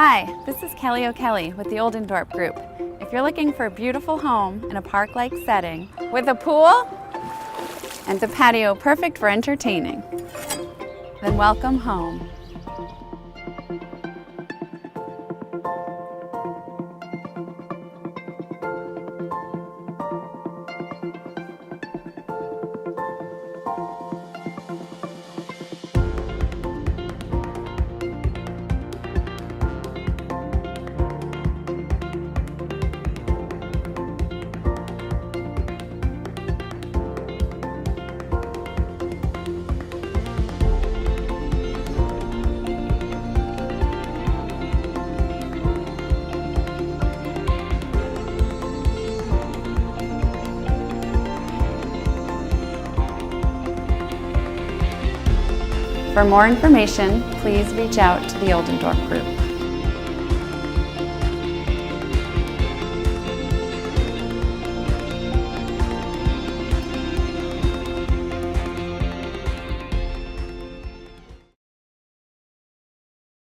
Hi, this is Kelly O'Kelly with the Oldendorp Group. If you're looking for a beautiful home in a park-like setting with a pool and a patio perfect for entertaining, then welcome home. For more information, please reach out to the Oldendorp Group.